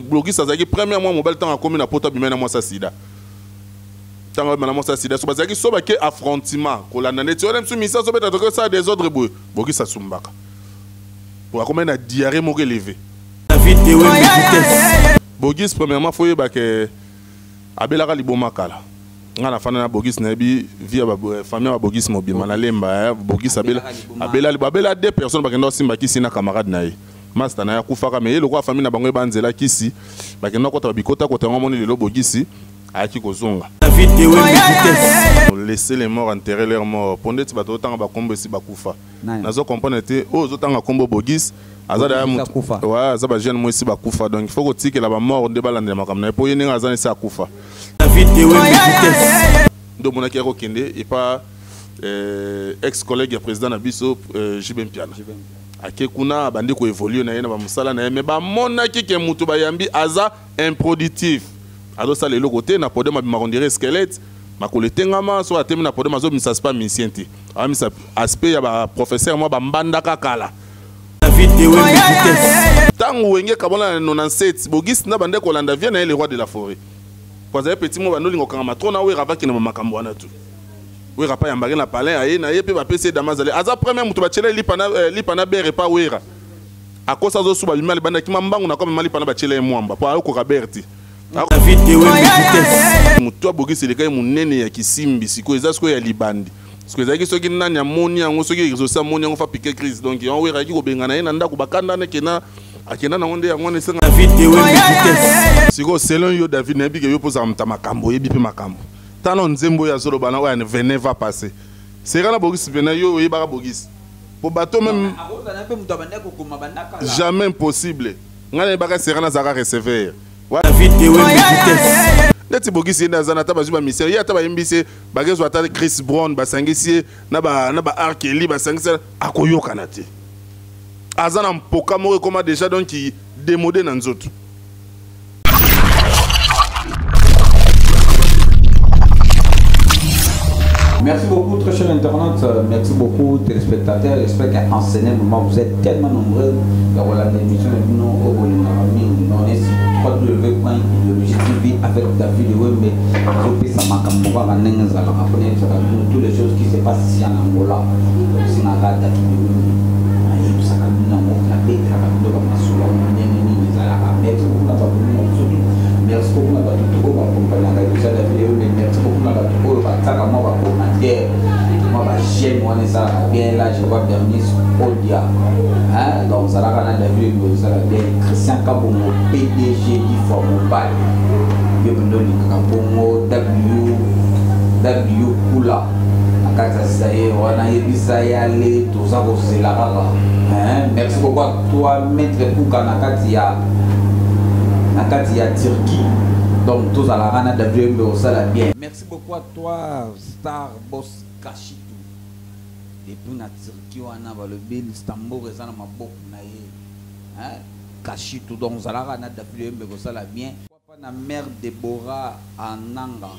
Bogis azaki premièrement mobile tant comme na pota bimena moi ça sida. Tant na moi ça sida so bazaki so ba ke affrontement ko la nane tu même soumission so beta que ça des ordres boy. Bogis ça sumbaka. Pour comme na diarrhée mo relevé. David de vitesse. Bogis premièrement faut ba ke abelaka liboma kala. Ngana fana na Bogis na bi via ba famille ba Bogis mobile na lemba Bogis abela deux personnes ba ke ndo simba ki sina camarade na ye. Master na ya kufaka mais le roi famille na bango banzela kisi ba ke ndoko ta bikota ko tango moni lelo Bogis aki kozonga. David de vitesse. Laisser les morts enterrer leurs morts. Pondé ti bato tanga ba kombo si bakufa. Nazo comprendre te o zo tanga kombo Bogis azada ya mutu. Ouais, za ba jeune mo si bakufa donc il faut que tike la ba mort de balande makam na po yeninga azani sa kufa. David de vitesse. Do monaki ko kende et pas ex-collègue président na biso Jibem Piana. Ake kuna bandi ko évoluer na yena ba musala na mais ba monaki ke mutu ba yambi aza improductif. Ado ça le côté na podema bi marondire squelette makoletengama so atemi na podema zo misas pas misienti. Amisa aspect ya ba professeur moi ba mbanda kakala. David de vitesse. Tangu wenge kabona 97 Bogis na bande ko landa vient na le roi de la forêt. Kwa za petit mo ba no lingo kanga trona we ravaki na makambo wana tu. We rapa ya mbari na palais aye na ye pe ba PC damazale. Aza premier mutu ba chele lipana bere pa wera. Akosa zo suba bimali banda kima mbangu na koma mali pana ba chele mwamba. Po ako kaberti. David de vitesse. Mutu Bogis le kai munene ya kisimbi siko ezasko ya libandi. Parce que zaki soki nani amoni yango soki exaucer amoni yango fa piquer crise donc on wera ki ko bengana ye na ndako bakanda na kena akena na onde yango nesenga David de vitesse. Siko selon yo David na bike yo poza mta makambo yebi pe makambo. Tano nzembo ya zolo bana wa ne venez va passer. C'est kana Bogis vena yo yeba Bogis. Po bateau même jamais impossible. Ngana baka serana zaka recevoir. David de vitesse. Neti Bogis yenda zana ta bazuba mission ya ta ba mbise bagezo ata Chris Brown basangisi na ba Arkeli basangisi akoyoka na te. Azana mpoka moko comme déjà donc qui démodé na nzoto. Merci beaucoup, très chers internautes. Merci beaucoup, téléspectateurs. J'espère qu'en ce moment, vous êtes tellement nombreux. Voilà l'émission de nous au on est sur www.ideologie.tv avec David Wembe. Je peux ça m'accompagner à Nenza, la rappeler toutes les choses qui se passent ici en Angola. C'est un gars David Wembe. Il s'est calmé dans mon café, il a calmé dans ma soula, merci beaucoup d'avoir venu. Merci beaucoup d'avoir tout accompagné à la vidéo. Merci beaucoup d'avoir tout accompagné moi commentaire. Moi j'aime moi ça bien là je vois Bernice Odia. Hein donc ça là quand la vidéo ça bien Christian Kabongo PDG du Fort Mobile. Bienvenue Kabongo W Kula. Akata saye wana yebisa yale tout ça c'est là hein merci beaucoup à toi maître Kouka Nakatia. Nakatia Turquie. Donc tous à la rana WMB ça la bien. Merci beaucoup à toi Star Boss Kashitu. Depuis na Turquie on a le bill Istanbul et ça na maboko na ye. Hein Kashitu donc ça la rana WMB ça la bien. Pourquoi pas na mère Deborah Ananga.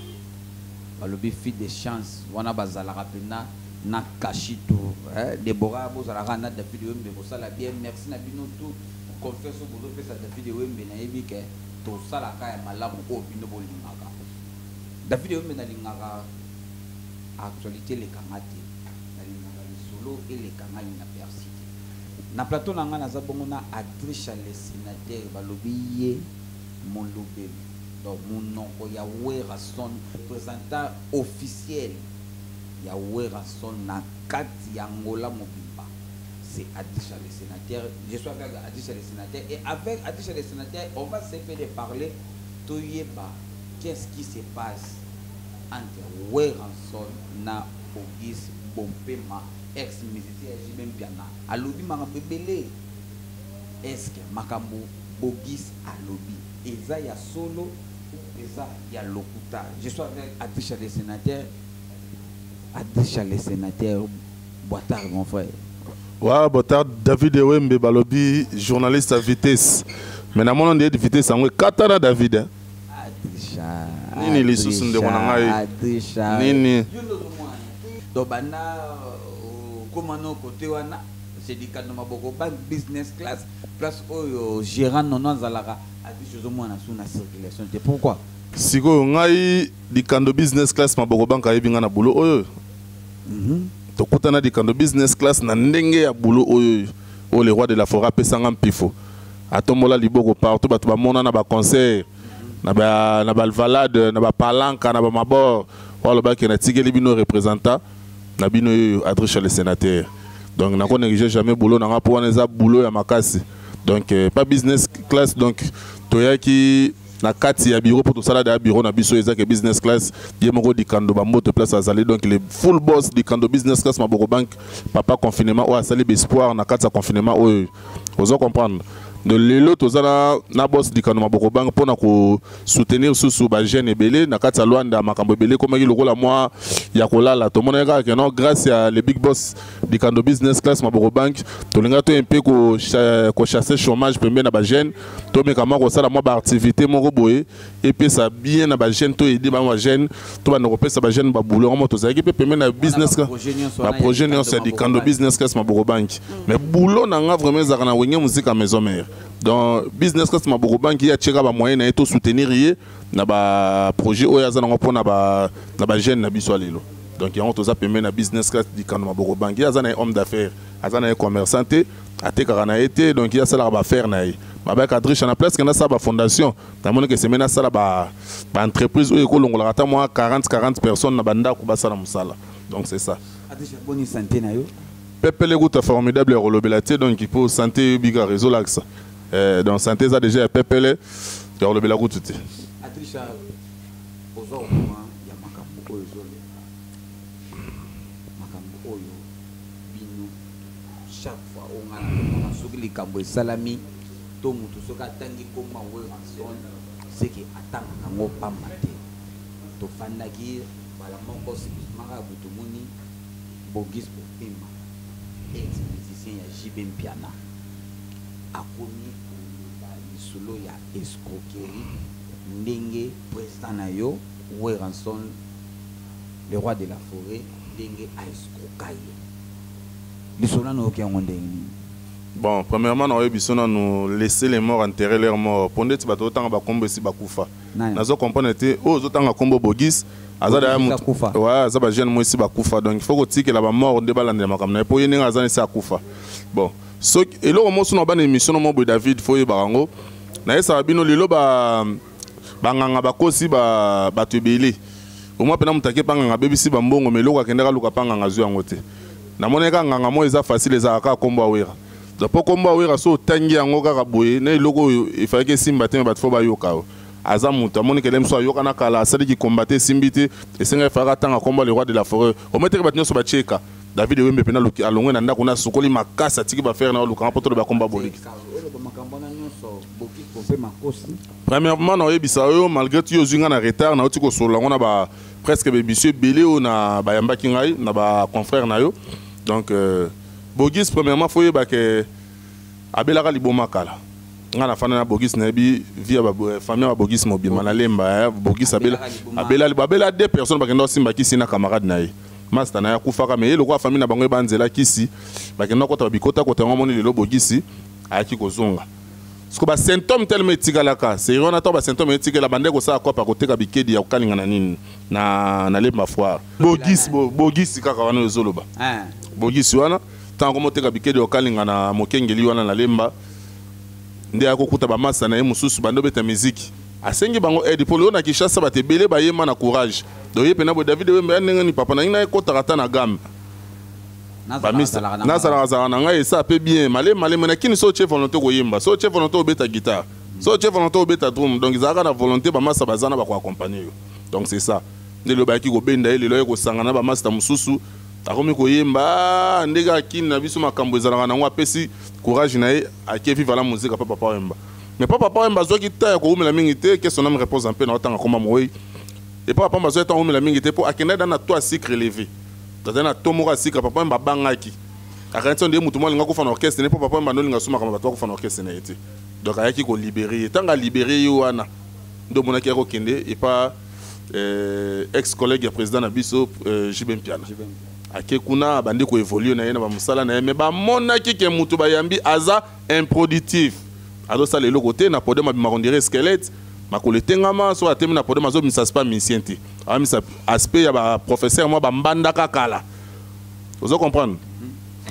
Le fille de chance on a bazala rapena na Kashitu. Hein Deborah bozala rana WMB ça la bien. Merci na bino tout. Confesse au boulot fait ça David Wembe na yebi ke to sala ka ya malamu ko bino bolingaka David Wembe na lingaka actualité les kamati na lingaka solo et les kamali na persité na plateau na ngana za bongo na Adrisha le sénateur balobi ye mon lobel donc mon nom ya Wera son représentant officiel ya Wera son na kati ya Angola mobimba. C'est Adisha le sénateur. Je suis avec Adisha le sénateur. Et avec Adisha le sénateur, on va se faire parler. Toyeba, qu'est-ce qui se passe entre Weranson na Bogis Bompema, ex-musicien Jibem Piana. Alobi Marabebele. Est-ce que Makambo Bogis Alobi? Eza ya solo, Eza ya lokuta. Je suis avec Adisha le sénateur. Adisha le sénateur. Boitard, mon frère. Ouais, Boitard, David Wembe Balobi, journaliste à vitesse. Mais dans mon nom de vitesse, c'est un Katana David. Adisha. Nini les sous de mon Adisha. Nini. Dobana, comment nous côté wana, c'est du cadre de ma banque business class, place au gérant non zalara. Pourquoi? Siko ngai dikando business class maboko banka yebinga na boulot oyo. Tokutana dikando business class na ndenge ya boulot oyo. O le roi de la forêt pesanga mpifo. Atomola liboko partout batu ba mona na ba concert. Na ba valade, na ba palanka, na ba mabor. Walo ba ke na tigeli bino représentant na bino adresse le sénateur. Donc na ko négliger jamais boulot na pour wana boulot ya makasi. Donc pas business class donc toyaki na kati ya bureau pour tout ça là de bureau na biso ezaka business class yemoko dikando ba moto place azali donc le full boss dikando business class maboko bank papa confinement ou asali espoir na kati ya confinement oyo ozo comprendre de lelo tozala na boss dikando maboko bank pona ko soutenir sous ba jeune ebele na kati ya Luanda makambo ebele comme ki lokola moi ya kolala to mona ka que non grâce à le big boss dikando business class maboko bank to linga to un peu ko chasser chômage pembe na ba jeune to me kama ko sala moi ba activité moko boye et puis ça bien na ba jeune to aider ba jeune to ba no pesa ba jeune ba boulot mo to za ki pembe na business ba projet non c'est dikando business class maboko bank mais boulot na nga vraiment za na wenye musique à maison mère. Donc business class maboko bank ya tcheka ba moyen na eto soutenir ye na ba projet oya za na pona ba jeune na biso lelo. Donc ya on to za pembe na business class dikando maboko bank ya za na homme d'affaires aza na commerçant te ateka na été donc ya sala ba faire na ye ba cadre na place que na sa ba fondation na mona que semena sala ba entreprise oyo ko longola ata moi 40 personnes na banda ko ba sala musala. Donc c'est ça. Adresse bonne santé na yo. Pepe le goût formidable relobelate donc il faut santé biga réseau l'axe. Donc santé ça déjà Pepe le relobela goût tout. Adresse ozo ya makambo oyo zole. Makambo oyo bino chaque fois on a soki likambo salami to mutu soka tangi koma we ranson c'est que atanga ngo pamate. To fandaki bala moko maka butumuni bogis pima. Ex-musicien ya JB Mpiana akomi solo ya escroquerie ndenge président na yo Weranson le roi de la forêt ndenge a escroquaye lisona no ke ngonde. Bon, premièrement na yebiso na nous laisser les morts enterrer leurs morts ponde ti bato tanga ba kombo si bakufa nazo comprendre te o zo tanga kombo bogis azada ouais azaba jeune moi ici bakufa donc il faut que tike la ba mort de balande makam na po yeninga azana si akufa. Bon so elo mo so na ba émission mo bo David foye barango na esa bino lelo ba nganga bakosi ba tebele au moins pena mutake panga bebisi ba mbongo meloko akendeka luka panga ngazu yango te na moneka nganga mo eza facile eza ka kombo awera donc po kombo awera so tangi yango kaka boye na eloko il fallait que simba te ba fo ba yoka aza mutu amoni que lemso yoka na kala asali ki combattre simbite et senga fara tanga kombo le roi de la forêt au mettre ba nyoso ba cheka David Wembe pena luki alongwe na ndako na sokoli makasa tiki ba faire na luka poto ba komba boliki. Premièrement na yebisa yo malgré tout yo zinga na retard na otiko solo ngona ba presque be monsieur belé o na ba yamba kingai na ba confrère na yo donc Bogis premièrement foye ba ke abelaka liboma kala ngana fana na Bogis na bi via ba famille ba Bogis mobile manalemba Bogis abela deux personnes ba kendo simba kisi na camarade na ye master na ya kufaka me le kwa famille na bango banzela kisi ba kendo kota bikota kota ngomoni lelo Bogis ayaki kozonga siko ba symptôme tellement etikalaka c'est on attend ba symptôme etikala bande ko sa kwa pa koteka bikedi ya kokalinga na nini na lemba foire Bogis kaka wana zoloba Bogis wana tango moteka bikedi ya kokalinga na mokengeli wana na lemba nde akokuta ba masa na ye mususu bando beta musique asengi bango aide pour na Kinshasa batebele ba yema na courage do ye pena bo David Wembe ndenge ni papa na ina ko tarata na gamme na sala na ngai ça peut bien malé mena kini so chef volonté ko yemba so chef volonté obeta guitare so chef volonté obeta drum donc izaka na volonté ba masa bazana ba ko accompagner donc c'est ça nde lo ba ki ko benda ele lo ko sangana ba master mususu akomi ko yemba ndega kini na biso makambo ezalaka na ngwa pesi courage na ye akefi vala musique papa Wemba mais papa Wemba zo ki ta ko umela mingi te que son âme repose en paix na otanga koma moyi et papa Wemba zo ta umela mingi te pour akenda dans na toi cycle élevé dans na tomora cycle papa Wemba bangaki akanto ndé mutu molinga ko fa na orchestre ne papa Wemba nolinga suma kama bato ko fa na orchestre na été donc ayaki ko libérer tanga libérer yo wana ndo monaki ko kende et pas ex collègue président na biso JB Mpiana ake kuna bandi ko évoluer na yena ba musala na mais ba monaki ke mutu ba yambi aza improductif ado ça le côté na podium ma rondire squelette ma koletengama so atemi na podium azo misa pas misiente a misa aspect ya ba professeur moi ba mbanda kakala vous comprendre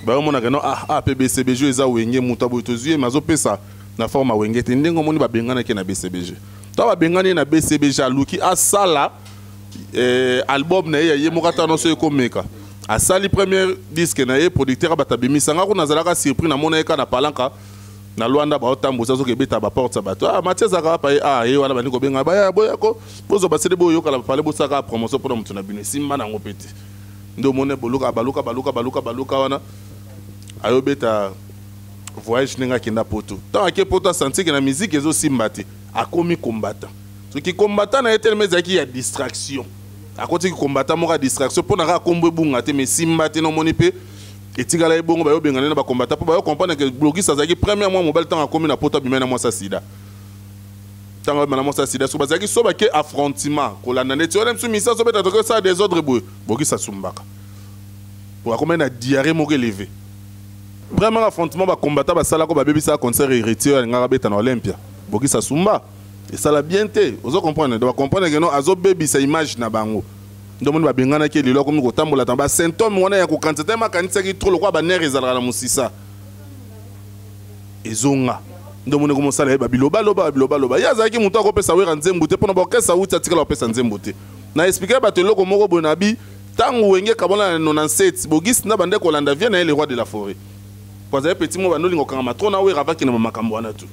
ba mona que non PBCBG eza wenge muta boitozuye mazo pesa na forme wenge te ndengo moni ba bengana ke na BCBG to ba bengana na BCBG aluki asala album na ye mokata no so ekomeka asali premier disque na ye producteur batabimisa ngako nazalaka surpris na mona eka na palanka na Luanda ba otambuza zo kebeta ba porte bato Mathias aka pa ye wana bani ko benga ba ya boya ko bozo basede boyo kala pale bosaka promotion pour mutu na bino simba na ngopeti ndo mone baluka wana ayo beta voyage ninga kinda poto tant que poto senti que na musique ezo simbati akomi combattant ce qui combattant na etel mezaki ya distraction akoti ki combattant moka distraction pour na ka kombo bunga te mais simbati no moni pe etikala ebongo bayo bengana na ba combattant pour bayo comprendre que bloquiste azaki premièrement mobile tant akomi na poto bimena moi sa sida tant na moi sa sida so bazaki so ba ke affrontement kolanda neti on msu misa so beta to ça des ordres boy bokisa sumbaka pour akomi na diarrhée moko élevé vraiment affrontement ba combattant ba sala ko ba bebisa concert héritier ngara beta na Olympia bokisa sumba et ça la bien té ozo comprendre doit comprendre que non azo bebisa image na bango ndo moni ba bengana ke lilo ko ko tambola tamba symptôme wana ya ko quantité ma kanisa ki trop lo kwa ba nerf ezalaka na musisa ezonga ndo moni ko mosala ba biloba loba ya zaki muto akopesa wera nzembo te pona ba okesa uti atikala opesa nzembo te na expliquer ba te loko moko bonabi tangu wenge kabona 97 bogis na bande ko landa vient na le roi de la forêt parce que petit mo banoli ngokanga matrona wera vaki na makambo wana tu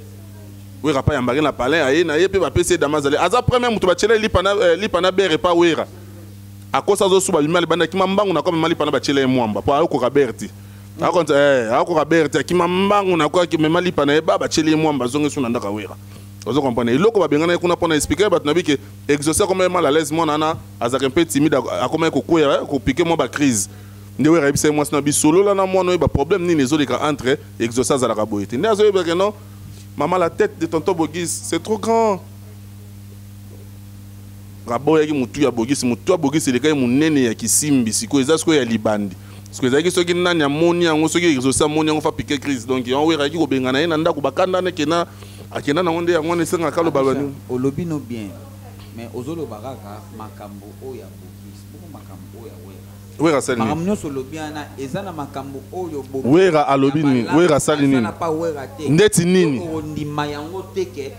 wera pa yambaki na palais aye na ye pe ba pese damazale aza premier muto ba chela lipana bere pa wera akosa zo suba limali banda kimambangu na kwa mali pana ba chela mwamba pa ako kaberti ako kaberti kimambangu na kwa kimemali pana e ba chela mwamba zonge suna ndaka wera ozo comprendre iloko ba bengana kuna pona expliquer ba tunabi ke exaucer comme mal à l'aise mona na azaka un peu timide akoma ko koya ko piquer mo ba crise nde wera ibise mo sna bi solo la na mo no ba problème ni les autres entre exaucer za la kaboyete nde azo yeba que non maman la tête de tonton Bogis c'est trop grand raboya ki mutu ya Bogis le kai munene ya kisimbi siko eza siko ya libandi siko eza ki soki nani ya moni yango soki exaucer moni yango fa piquer crise donc on wera ki ko bengana na ndako bakanda ne kena akena na onde yango nesenga kalo balani olobi no bien mais ozolo baraka makambo oya Bogis beaucoup makambo oya wera sali makambo nyonso lobi ana eza na makambo oyo Bogis wera alobi nini wera sali nini ndeti nini ondima yango teke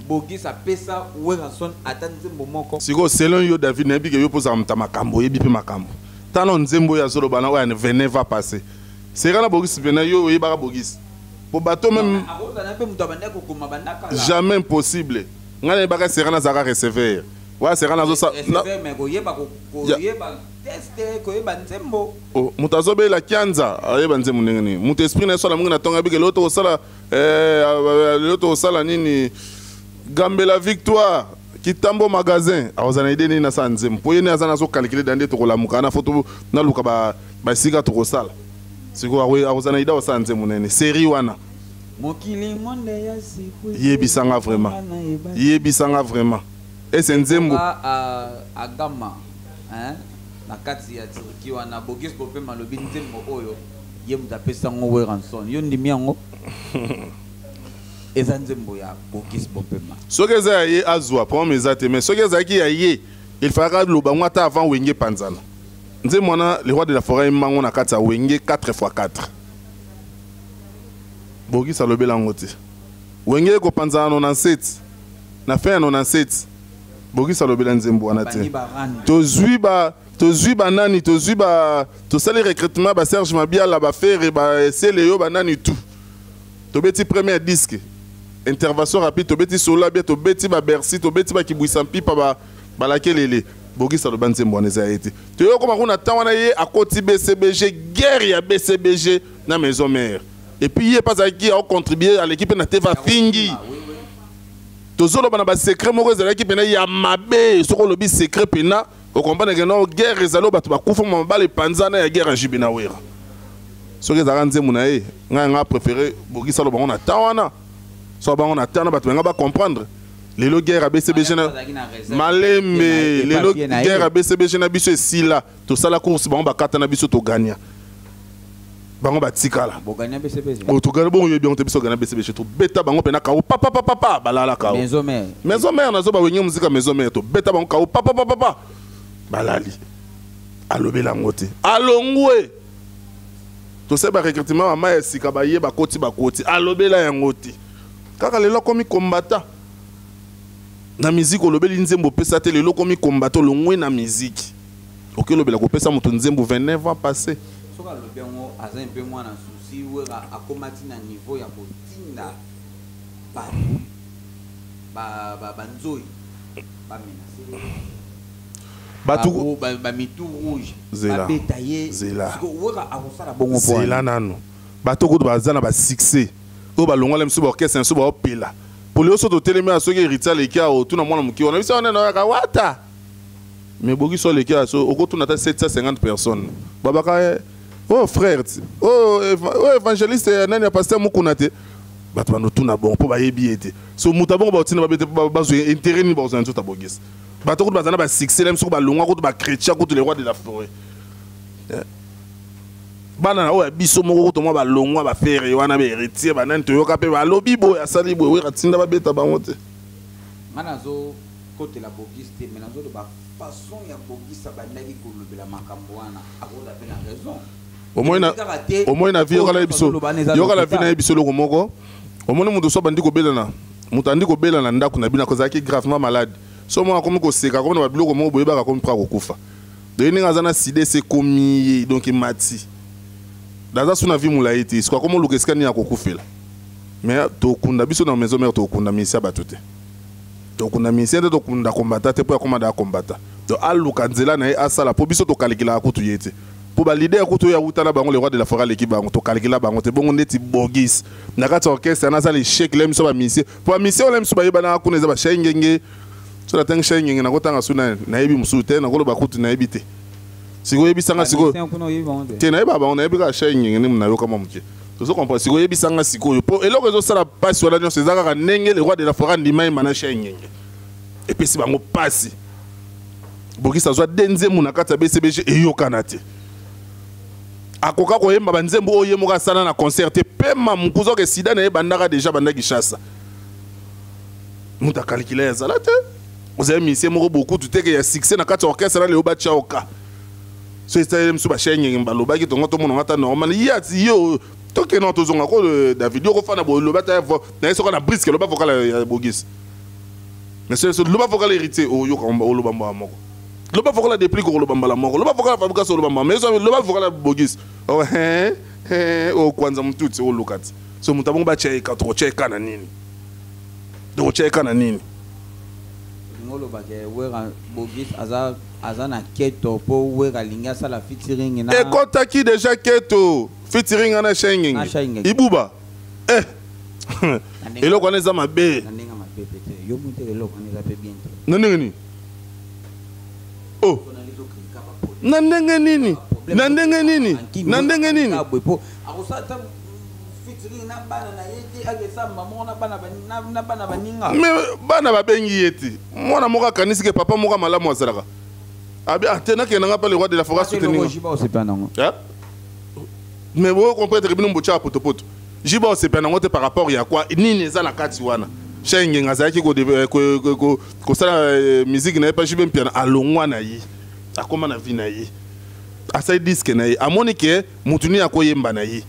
Bogis apesa wera son ata nzembo moko siko selon yo David na bike yo poza mta makambo yebi pe makambo tano nzembo ya zolo bana oya venez va passer sera na Bogis bena yo yebaka Bogis pour bateau même jamais impossible ngana baka serana zaka recevoir wa serana zo sa mais ko yeba teste ko yeba nzembo mutazo be la kianza ayeba nzembo ngeni mutu esprit na so la mungu na tonga bike loto sala nini gambe la victoire kitambo magasin awazana ide ni na sa nzembo po yene azana so calculer dande to la mukana photo na luka ba sika to sala siko awazana ida sa nzembo nene série wana mokili monde ya siku yebisanga vraiment et c'est nzembo agama na kati ya Turki wana Bogis popé malobi nzembo oyo ye mutapesa ngo weranson yo ndimi yango eza nzembo ya Bogis popé ma soki eza ye azwa pour mes ates mais soki eza ki ya ye il fera loba ngata avant wenge panzana nzembo wana le roi de la forêt mango na kati ya wenge 4x4 Bogis alobela ngote wenge ko panzana 97 na fin 97 Bogis alobela nzembo wana te tozwi ba nani tozwi ba to sali recrutement ba Serge Mabiala ba faire ba Seleyo ba nani tout to beti premier disque intervention rapide to beti solo bien to beti ba Bercy to beti ba Kibwisampi pa ba lakelele Bogis alobela nzembo wana za été to yo koma kuna tawana ye akoti BCBG guerre ya BCBG na maison mère et puis il pas qui a contribué à l'équipe na teva fingi tozolo bana ba secret moko za l'équipe na ya mabe soko lobi secret pena o comprendre que non guerre ezalo batu ba kufa mamba le panzana ya guerre jibina wera soki za ranze munae nga préféré Bogis alo bango na tawana so bango na tana batu nga ba comprendre lelo guerre a BCBG na malembe lelo guerre a BCBG na biso esila to sala course bango ba kata na biso to gagner bango batikala bogana BCBG otugana bongo yebi on te biso gana BCBG to beta bango pena ka papa balala ka maison mère nazo ba wenye muzika maison mère to beta bango ka papa balali alobela ngote alongwe to seba recrutement mama esika ba ye bakoti alobela yangote kaka lelo komi combattant na musique olobeli nzembo pesa te lelo komi combattant longwe na musique OK lobela ko pesa mutu nzembo 29 ans passé soka lobengo aza un peu moins na souci wera akomati na niveau ya kotinda banzoi ba menacer ba mitu rouge ba bétailler wera akosala bongo po zela nano bato ko bazana ba succès o balongola mso ba orchestre mso ba opela pour le soto telemi asoki héritier lekia o tuna mwana muki ona bisa ona na kawata mais bogi so lekia so okotu na ta 750 personnes babaka oh frère oh évangéliste nani pasteur mukunate bato bano tuna bon po ba yebi ete so mutabongo ba otina ba bete ba zo intérêt ni ba zo nzota bogis bato ko bazana ba succès lem so ba longa ko ba chrétien ko les rois de la forêt bana o biso moko to mo ba longwa ba faire wana ba héritier banani to yoka pe ba lobi bo ya sali bo we ratinda ba beta bango te manazo côté la bogiste menazo de ba façon ya bogisa bandaki ko lobela makambo wana akoda pe na raison au moins na vie yoka la vie na biso loko moko au moins mutu so bandi ko belana mutu andi ko belana ndako na bina ko zaki gravement malade so mo akomi ko seka ko na ba biloko mo boyeba ka komi pra ko kufa de ninga zana side se komi donc mati daza suna vi mula iti sikwa komo lukeska ni akokufela mais to kunda biso na maison mère to kunda misia batute to kunda misia to kunda kombata te po akomada kombata to aluka nzela na asala po biso to kalikila akutu yete po ba leader akutu ya utana bango le roi de la forêt l'équipe bango to kalikila bango te bongo neti bogis na kati orchestre na sala échec lem so ba misia po misia lem so ba yeba na akuna za ba shengenge so la tang shengenge na kotanga suna na yebi musute na kolo bakutu na yebi te siko yebisanga siko tena yeba ba on yebika shayingi ni mna yoka mamuke to so comprendre siko yebisanga siko yo po eloko zo sala passe wala nyo sezaka ka nenge le roi de la forêt ndima mana shayingi et puis si bango passe bokisa zo denze muna kata BCBG eyoka na te akoka ko yemba banzembo oye moka sala na concert te pema mukuzo ke sida na yebandaka déjà bandaki chassa muta calculer za te vous avez mis moko beaucoup tout que ya succès na kata orchestre na le obacha oka so c'est même sur ba chaîne ngamba ki tongo to mona ngata normal yati yo to ke no to zonga ko David yo ko fana bo lo bata na so na brisque lo ba vocal ya bogis mais c'est lo ba vocal hérité o yo ko lo bamba moko lo ba vocal depuis ko lo bamba la moko lo ba vocal fabrication lo bamba mais so lo ba vocal bogis oh o kwanza mtuti o lokati so mutabongo ba cheka to cheka na nini do cheka na nini ngolo ba ke wera bogis azana keto po wera linga sala featuring na ekotaki déjà keto featuring na shenging ibuba eloko neza mabe ndinga mapepete yo mute eloko neza pe bien nani oh na ndenge nini na ndenge nini na ndenge nini akosata featuring na bana na yeti akesamba mona bana baninga mais bana babengi yeti mwana moka kanisike papa moka malamu azalaka abi atena ke nanga pa le roi de la forêt soutenir mais vous comprenez bino mbocha potopoto jiba osepenango te par rapport ya quoi nini eza na kati wana shenge ngazaki ko sala musique na pa jibe mpiana alongwa na yi akoma na vie na yi asai disque na yi amoni ke mutuni akoyemba na yi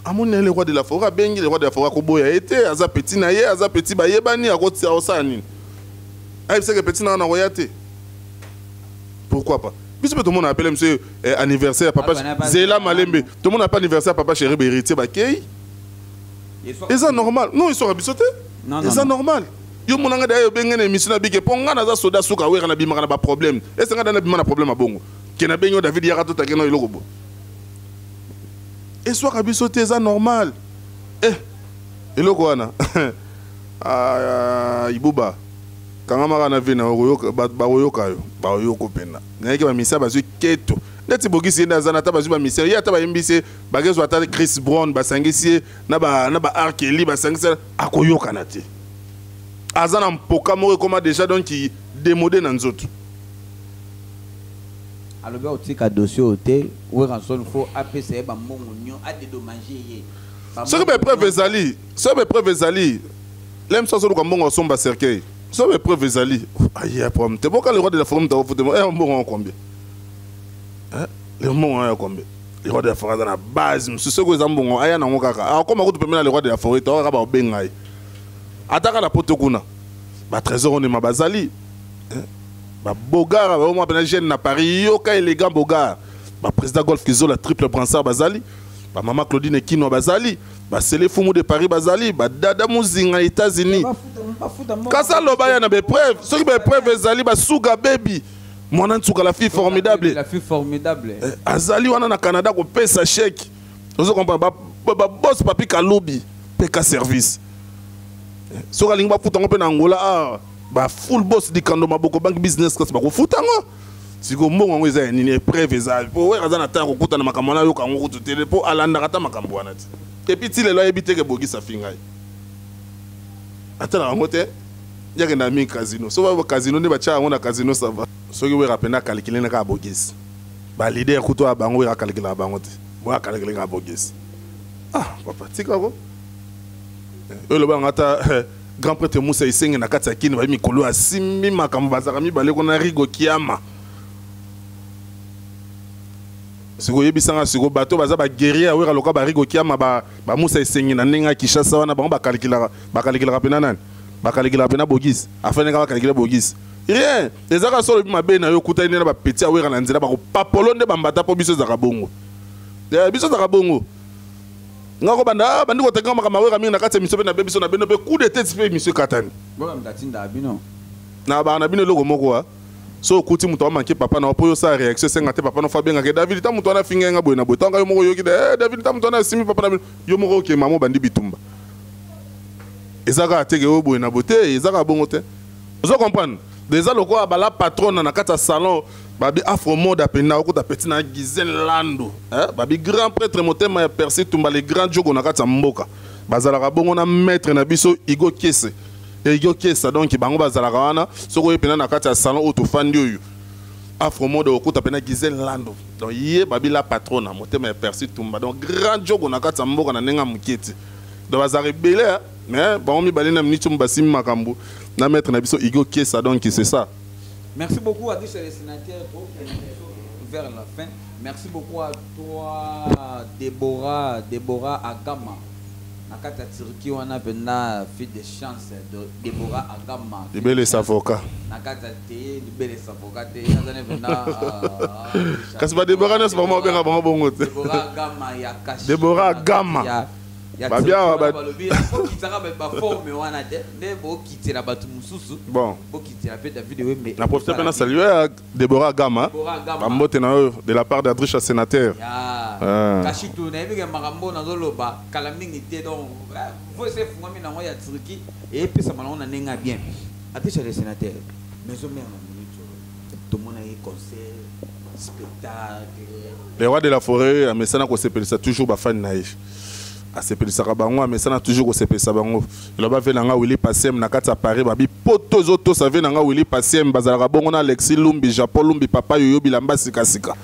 amoni le roi de la forêt bengi le roi de la forêt ko boya ete aza petit na ye aza petit ba yebani akoti osani ai c'est que petit na royauté. Pourquoi pas? Puisque tout le monde appelle monsieur anniversaire papa Zela Malembe. Tout le monde n'a pas anniversaire papa chéri héritier bakay. Et ça normal. Non, ils sont rabisotés. Non, c'est normal. Yo monanga d'ailleurs bengene émission na bige ponga na za soda suka we kana bimaka na ba problème. Et ça ngana bimana problème a bongo. Kena benyo David Yarato ta keno iloko bo. Et soit rabisoté ça normal. Iloko wana. Ibuba. Quand on a vu na baoyoka baoyoko pena ngeke ba misa bazwi keto neti bogisi enda zana ta bazwi ba misa ya ta ba imbise bagezo ata Chris Brown basangisi na ba Arkeli basangisi akoyoka na te azana mpoka moko koma déjà donc qui démodé na nzoto alors bien aussi qu'à dossier au thé où rançon faut APC ba mongonyo a dédommager ce que mes preuves ezali ce mes preuves ezali l'aime ça sur le mbongo somba cercueil ce mes preuves ezali aïe problème t'es bon quand le roi de la forme t'as foutu un mbongo combien hein le mbongo a combien le roi de la forêt dans la base monsieur ce que les mbongo aya na ngokaka alors comment tu peux mettre le roi de la forêt t'as ba bengai ataka la potokuna ba trésor on est ma bazali ba Bogar ba moi ben jeune na Paris yo ka élégant Bogar ba président golf kizo la triple bransard bazali ba maman Claudine Kino bazali ba Sele Fumu de Paris bazali ba Dada Muzinga États-Unis kasa lobaya na be preuve ceux qui be preuve bazali ba Suga baby mon antouka la fille formidable azali wana na Canada ko pesa chèque vous comprenez ba boss papi Kaloubi peka service soka lingba futa ngopé na Angola ba full boss di kando maboko bank business class ba ko futa ngo siko mbongo ngo eza nini preuve eza po we kaza na ta ko kuta na makambo na yo ka ngo kutu tele po alanda kata makambo wana ti et puis ti lelo ebite ke bogi sa finga atala ngo te yake na mi casino so ba casino ne ba cha ngo na casino ça va soki we rapena calculer na ka bogisi ba leader kuto abango we ka calculer abango te bo ka calculer ka bogisi papa tika ko le ba ngata grand prêtre Moussa Isengi na kati ya kini ba mikolo asimi makambo bazaka mibale ko na rigo kiama siko yebisanga siko bato baza ba guerrier awera loka ba rigo kiama ba Moussa Isengi na ninga Kishasa wana bango ba calculer pena nani ba calculer pena bogis afin nga ba calculer bogis rien ezaka solo mabe na yo kuta ina ba petit awera na nzela ba ko papolo nde bambata po biso za kabongo biso za kabongo ngako banda bandi ko tenga makama wera mingi na kati miso pe na bebiso na beno pe coup de tête pe monsieur Katani bola mtatinda bino na ba na bino logo moko wa so kuti muto wa manki papa na po yo sa réaction senga te papa no fa benga ke David ta muto na finga nga boy na boy tanga yo moko yo ki David ta muto na simi papa na yo moko ke mamo bandi bitumba ezaka ateke yo boy na bote ezaka bongo te vous comprenez déjà loko abala patron na kati salon babi afro mode apena ko ta petit na Gizel Lando babi grand prêtre motema ya Percé tumba les grands jogo na kati mboka bazalaka bongo na maître na biso Igo Kese Igo Kesa donc bango bazalaka wana soko epena na kati salon auto fandi oyo afro mode ko ta pena Gizel Lando donc yé babi la patrona motema ya Percé tumba donc grand jogo na kati mboka na nenga muketi donc bazare belé mais bango mi balina mnitum basim makambo na maître na biso Igo Kesa donc c'est ça. Merci beaucoup à tous les sénateurs pour vers la fin. Merci beaucoup à toi, Déborah Agama. Nakata Turquie, on a maintenant fait des chances de Déborah Agama. De belles avocats. Nakata Té, de belles avocats. Quand c'est Déborah, c'est pas moi bien avant bon. Déborah Agama, il y a caché. Déborah Agama. Bon. La profite de saluer Déborah Gama. De la part d'Adricha sénateur. Les rois de la forêt, mais ça n'a pas toujours fan naïf. Asepelisa bango mais ça n'a toujours osepelisa bango loba ve nanga wili pasem na kati ya Paris babi poto zoto sa ve nanga wili pasem bazalaka bongo na Alexis Lumbi Japon Lumbi papa yoyo bilamba sika sika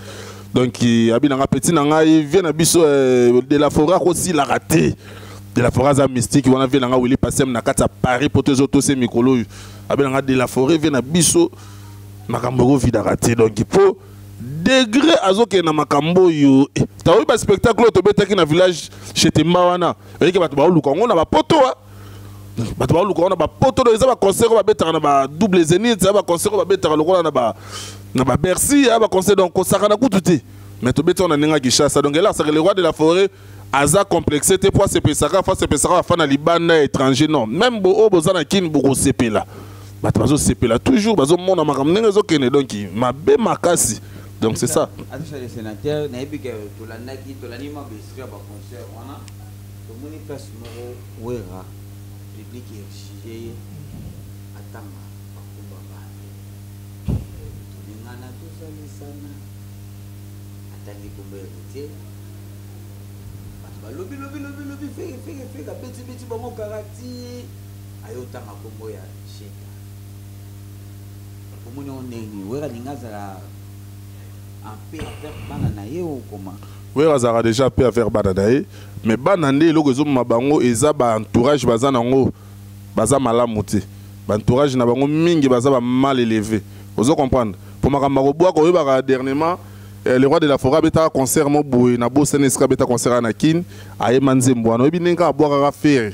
donc abi nanga petit nanga il vient na biso de la forêt aussi la raté de la forêt za mystique wana ve nanga wili pasem na kati ya Paris poto zoto se mikolo abi nanga de la forêt vient na biso makambo vida raté donc il faut degré azoke na makambo yo tawi ba spectacle to betaki na village chez Tembawana elike bato ba luka ngona ba poto bato ba luka ngona ba poto do eza ba concert ba betaka na ba double zénith ba concert ba betaka lokola na ba Bercy ba concert donc kosaka na kututi mais to betona na ninga Kishasa donc là ça le roi de la forêt aza complexé te pour se pesaka fa na libanda étranger non même bo bozana kin boko sepela bato bazo sepela toujours bazo mona makambo ninga zo kene donc mabe makasi. Donc c'est ça. Les sénateurs, nous avons dit que tout l'anima est concert. On a tout le monde place moro ouera public est exigé attendre tout le monde tout ça les sana attendre pour héritier lobby fait petit bon caractère ayo tanga kombo ya cheka pour moi on est ni ouera ningaza paix avec Bananaye ou comment? Oui, Razara déjà paix avec Bananaye, mais Bananaye, le réseau Mabango, et entourage Bazanango, Baza Malamuti. Entourage Nabango Mingi Baza mal élevé. Vous comprenez? Pour ma camarade, dernièrement, le roi de la forêt a un concert, il a un concert à Nakin, à Emanzemboano, il a un boire à faire.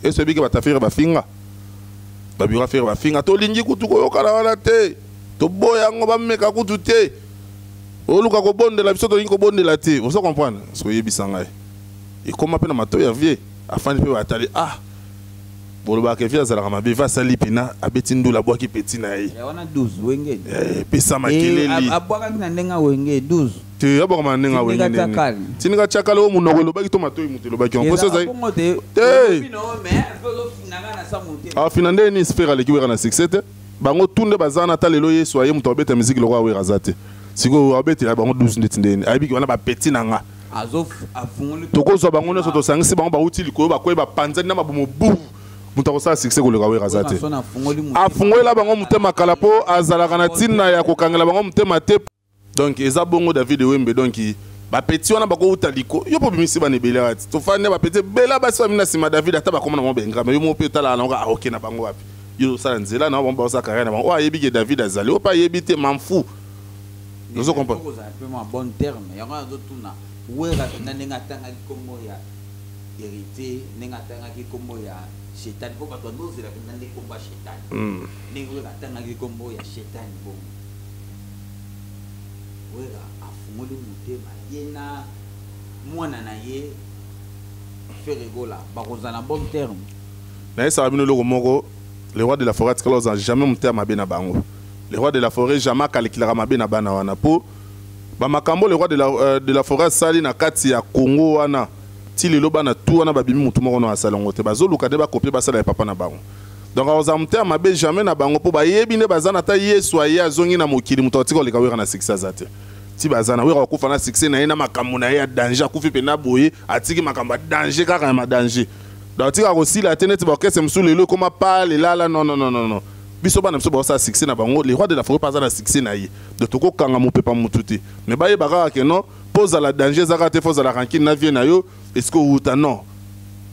Et ce qui va faire ma finga. Babura faire ma finga. To lingi kutuko yokala te. To boya ngoba meka kutute. O luka ko bonde la biso to lingi ko bonde la te. Vous comprenez? Soyez bisanga. Et comment peine ma toya vie afin de peut atali ah. Boloba ke via zala mabe va salipina abetindu la bois qui petina yi. Ya wana 12 wenge. Pesa makeleli. Abwaka kina ndenga wenge 12. Te abwaka manenga wenge nene. Tininga chakala o munoko lobaki to matoi mutelo baki on posa zai. Te. Ah finande ni sphère le kiwera na succès te. Bango tunde bazana talelo ye soye muto obeta musique lo kwa wera zate. Siko obeta la bango 12 ndetindeni. Ayibiki wana ba petina nga. Azof afungoli. Tokozo bango nso to sangisi bango ba utili ko ba ko ba panzani na mabumo bu. Mutakosa succès ko le kwa wera zate. Afungola bango mutema kalapo azalaka na tina ya kokangela bango mutema te. Donc eza bongo David Wembe donc ba petit wana bako utaliko yo po bimisi ba nebele ati to fane ba petit bela ba so mina sima David ata ba komona mo benga mais yo mo pe tala na nga ok na bango wapi yo sala nzela na bomba sa carrière na bango wa yebi ke David azali o pa yebi te m'en nous comprend ko za pe mo bon terme ya nga zo tuna wera nenga tanga kombo ya hérité nenga tanga kombo ya shetani po ba to ndozela nande komba shetani nenga tanga kombo ya shetani bon wera afungoli mutema yena mwana na ye feregola bakozana bon terme na esa bino loko moko le roi de la forêt kaloza jamais mutema be na bango le roi de la forêt jamais kalikilaka mabe na bana wana po ba makambo le roi de la forêt sali na kati ya Congo wana ti lelo bana tu wana babimi mutu moko no asalongo te bazoluka de ba copier basala ya papa na bango. Donc aux mutema mabe jamais na bango po ba yebi ne bazana ta yesu aye azongi na mokili mutu otiko leka wera na succès azate ti bazana wera ko fana succès na ina makambo na ya danger akufi pe na boye atiki makambo danger kaka ma danger donc tika ko sila teneti ba kese msu lelo koma pale lala non biso bana mso ba sa succès na bango les rois de la forêt pas na succès na ye de toko kanga mo pe pa mututi mais ba ye baka ke non pose la danger zakate pose la rancune na vie na yo est-ce que ou ta non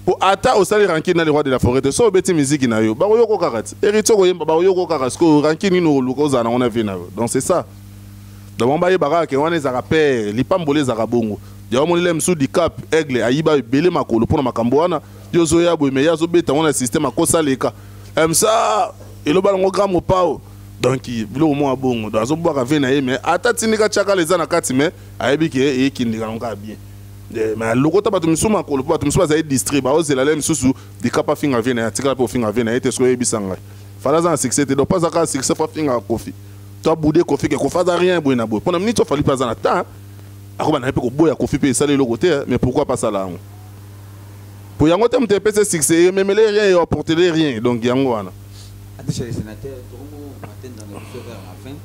pour ata au sali rancune na les rois de la forêt so beti musique na yo ba yo ko kakati hérito ko yemba ba yo ko kakati ko rancune no luko za na on a vie na yo donc c'est ça donc ba ye baka ke wana za rapper lipambole za kabongo ya mo le msu di cap aigle ayiba belé makolo pour makambo wana yo zo ya bo me ya zo beta on a système akosa leka ça et le ballon gramme pao donc bilo au moins bon dans zo boka vena mais ata tinika chaka les ana kati mais ayebi ke e kindika nga bien mais lokota batu misuma ko batu misuma za distrait ba ozela le msusu di kapa finga vena atika po finga vena ete so ebisanga fala za succès te do pas aka succès fa finga kofi to bouder kofi ke ko faza rien boy na boy pona minute to fali pas na temps akoba na pe ko boya kofi pe sala le côté mais pourquoi pas ça là pour yango te mte pese succès même les rien et apporter rien donc yango wana. Adesso les sénateurs, comment atteindre dans le vers la fin?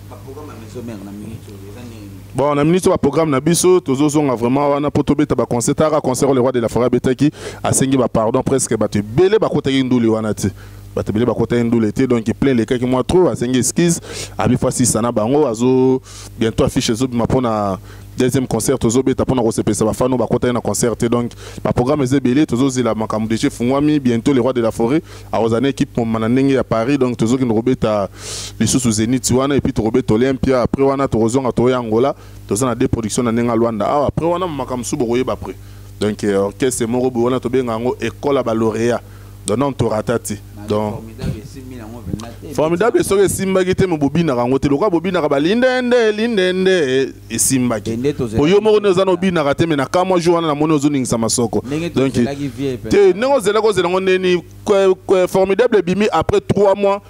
Pas programme à maison mère, la minute, les années. Bon, la minute, le programme na biso, tous ont vraiment, on a potobé taba concert, concert le roi de la forêt betaki, a sengi ba pardon presque battu belé ba kota induli wanati. Battu belé ba kota induli était donc plein les cas qui moi trop, a sengi esquisse, a bi fois si sana bango azo bientôt affiche zo ma pona deuxième concert tozo beta pona receper ça va fano ba kota na concert donc ba programme est belé tozo zila makambu de chef ngwami bientôt les rois de la forêt a ozane équipe mon mananenge à Paris donc tozo ki robeta les sous Zénith wana et puis to robeta Olympia après wana tozo nga to Angola tozo na deux productions na nenga Luanda ah après wana makambu su boye ba après donc orchestre moro bo wana to benga ngo école ba lauréat donc non to ratati donc formidable so simba gite mo bobina rango te lokwa bobina ka lindende e simba ki oyo mo ne zano bina ka te me na kama joana na mono zoning sa masoko donc te nengo zela ko zela ngoni formidable bimi après 3 mois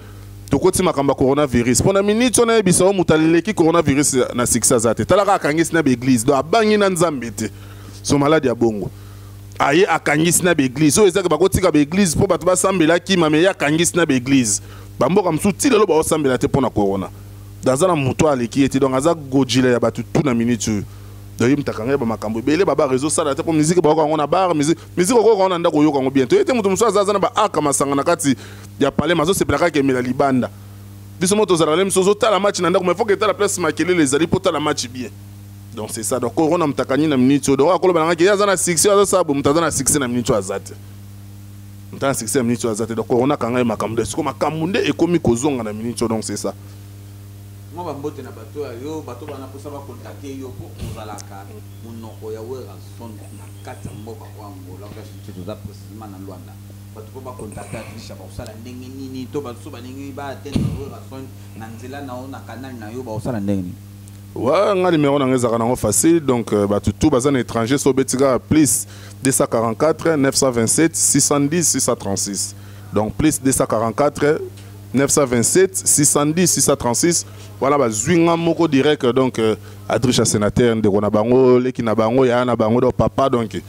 to koti makamba coronavirus pona minute on a biso mutalele ki coronavirus na succès zate talaka kangisi na be église do abangi na nzambe te so malade ya bongo aye akangisi na l'église so ezaka bakotika ba église po bato basambela kima me ya kangisi na église bamboka msuti lelo ba osambela te pona corona dazana muto aleki ete donc aza gojila ya bato tout na minute donc imtakanga ba makambo bele baba réseau sala te po musique ba ko na bar musique ko ko na ndako yoka ngo bientôt ete muto muso aza na ba aka masanga na kati ya palais mazo sepelaka ke mela libanda biso moto zala lem sozo ta la match na ndako mais faut que ta la place makele les ali pour ta la match bien. Donc c'est ça. Donc on a mtakani na minute donc akolo balanga ya za na 6 ya za bo mtaza na 6 na minute azate. Mtaza na 6 na minute azate donc on a kanga makambo de siko makambo ekomi kozonga na minute donc c'est ça. Moi bambote na bato yo bato bana posa ba contacter yo pour kozalaka munoko ya wera son na kata mboka kwa ngola kwa chitu za précisément na Luanda. Bato po ba contacter Trisha ba osala ndenge nini to bato ba ndenge ba atteindre wera son na nzela na ona canal na yo ba osala ndenge nini. Ouais, on a numéro dans les facile donc tout bazan étranger so betiga plus 244 927 610 636. Donc plus 244 927 610 636. Voilà ba zwinga moko direct donc Adricha sénateur de Rona Bango leki na bango ya na bango do papa donc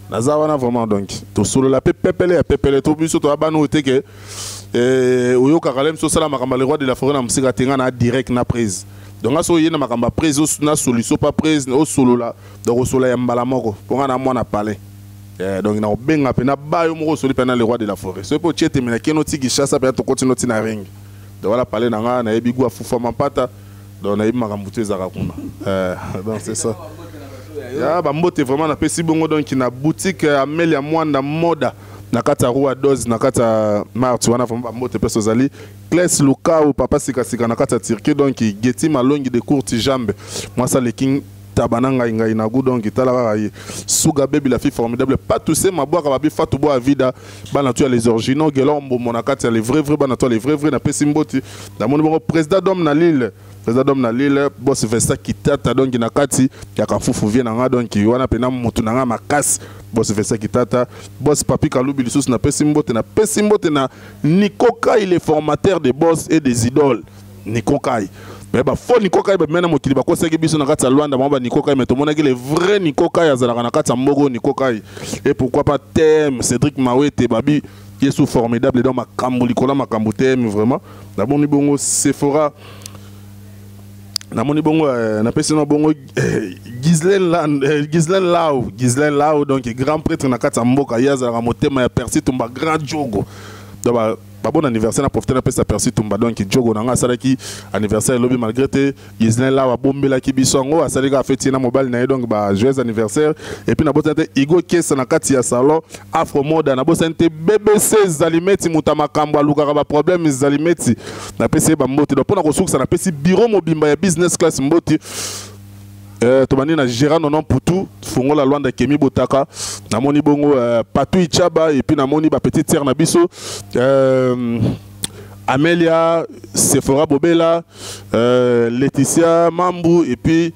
nazawana vraiment donc to solo la pepele to biso to abano te ke oyo kakalem so sala makamba le roi de la forêt na musika tenga na direct na prise. Donc aso yena makamba prise na solution pas prise au solo la donc au solo ya mbala moko pour na mwana parler. Donc na obenga pe na bayo moko solo pe na le roi de la forêt. C'est pour tiete mena keno tiki chassa pe to continue na ring. Donc voilà parler na nga na ebigu afufa mapata donc na ebi makambu te zaka kuna. Donc c'est ça. Ya ba mbote vraiment na pesi bongo donc na boutique Amelia Mwanda Moda na kata rua dose na kata martu wana vraiment ba mbote peso zali Claes Luka ou papa sika na kata Turquie donc geti malongi de courte jambe moi ça le king tabananga inga inagu donc tala suga baby la fille formidable pas tous ces maboaka babi fatu bo avida bana tu les originaux gelombo monakati les vrais bana tu les vrais na pesi mboti na mon numéro président d'homme na Lille. Les hommes na Lille, boss Vesta kitata donc na kati ya kafufu vient nga donc wana pena mutu na nga makasi boss Vesta kitata boss Papi Kalubi lisusu na pesimbote na Nico Kai le formateur des boss et des idoles Nico Kai mais ba fo Nico Kai ba mena mokili ba kosaki biso na kati ya Luanda ba Nico Kai mais to monaki le vrai Nico Kai azalaka na kati ya Mbogo Nico Kai et pourquoi pas thème Cédric Mawete babi qui est sous formidable dans makambo likola makambo thème vraiment d'abord ni bongo Sephora na moni bongo na pesi na bongo Ghislaine Lao donc grand prêtre na kati ya mboka yaza na motema ya Percy Tumba grand jogo donc bon anniversaire na profiter na pesa Percy Tumba donc jogo na nga salaki anniversaire lobi malgré te Ghislaine Lao abombela ki bisongo asalika feti na mobile na donc ba joyeux anniversaire et puis na botante Igo Kesa na kati ya salon Afro Moda na botante BBC Zalimeti mutamakambo alukaka ba problème Zalimeti na pesi ba mboti donc pona kosuka na pesi bureau mobimba ya business class mboti Tomani na Gérard Nonon Poutou, Fongo la Luanda Kemi Botaka, na moni bongo Patou Ichaba et puis na moni ba petite sœur Nabiso, Amelia, Sephora Bobela, Laetitia Mambu et puis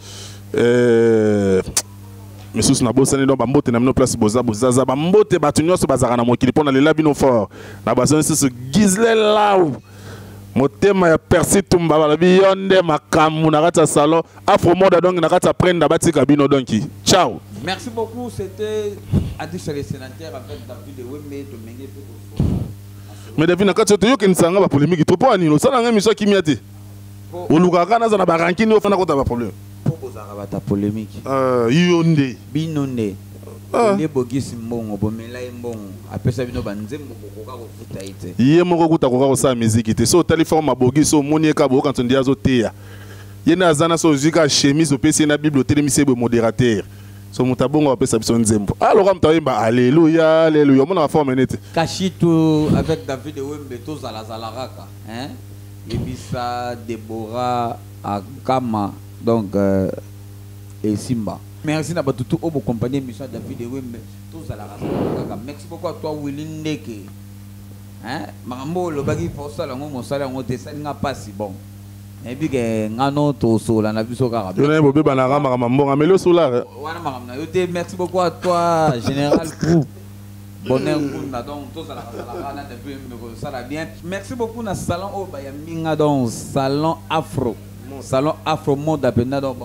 Monsieur Nabosani donc bambote na mino place bozaza bambote batunyoso bazaka na mokili pona lela bino fort na bazone ce Ghislaine Lao motema ya Percy Tumba balabi yonde makamu na kata salon Afro Moda donc na kata prendre batika bino donc ciao. Merci beaucoup, c'était Adricha le sénateur avec David Wembe de Mengue pour mais David na kata yo kinsanga ba polémique to po anino sala nga miso kimiate olukaka na za ba rankini ofana kota ba problème pour bozaka ba ta polémique yonde binonde les bogis mbongo bomela mbongo apesa bino banzembo kokoka kofuta ite ye moko kuta kokoka kosa musique te so téléphone mabogis so monieka bo quand on dit azo teya ye na zana so zika chemise opesi na bible télémise be modérateur so mutabongo apesa biso nzembo alors comme taimba alléluia alléluia mona forme nete Kashito avec David Wembe to zalazalaka hein Yebisa Deborah Akama donc et Simba. Merci na batutu obo compagnie mission David Wembe tous à la race. Merci beaucoup à toi Willy Ndeke. Hein? Makambo le bagi pour ça mon salaire on te ça n'a pas si bon. Et puis que ngano to so la na biso kara. Yo na bobe banara makambo amelo solar. Wana makamna yo te merci beaucoup à toi général Pou. Bonheur donc tous à la race David Wembe ça la bien. Merci beaucoup na salon au Bayaminga donc salon Afro. Salon Afro Mode apena donc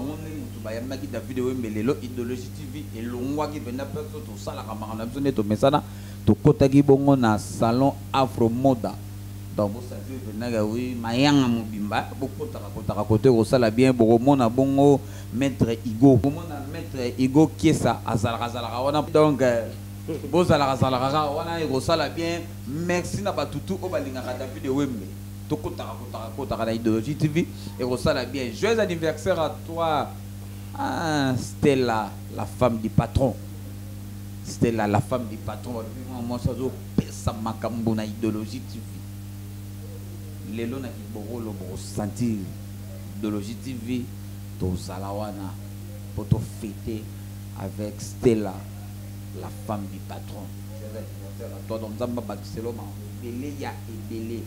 bayamaki David Wembe lelo idéologie TV et longwa ki benda perso to sala kamara na biso to mesana to kotaki bongo na salon Afro Moda donc vous savez benda oui mayanga mobimba bokotaka kote ko sala bien bokomona bongo maître Igo bomona maître Igo Kesa azalaka wana donc bozalaka wana ko sala bien merci na batutu o balingaka David Wembe Tokota Idéologie TV. Et on ça bien. Joyeux anniversaire à toi. Ah, Stella, la femme du patron. Stella, la femme du patron. Moi, ça pesa makambo na Idéologie TV. Lelo na kiboro lo bo sentir Idéologie TV. To salawana pour te fêter avec Stella, la femme du patron. Joyeux anniversaire à toi. Donc, Zamba Barcelona. Belé ya et belé.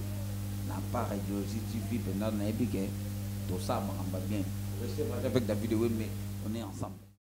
La part Idéologie TV, pendant na ébigué. Tout ça, on va bien. Avec David, mais on est ensemble.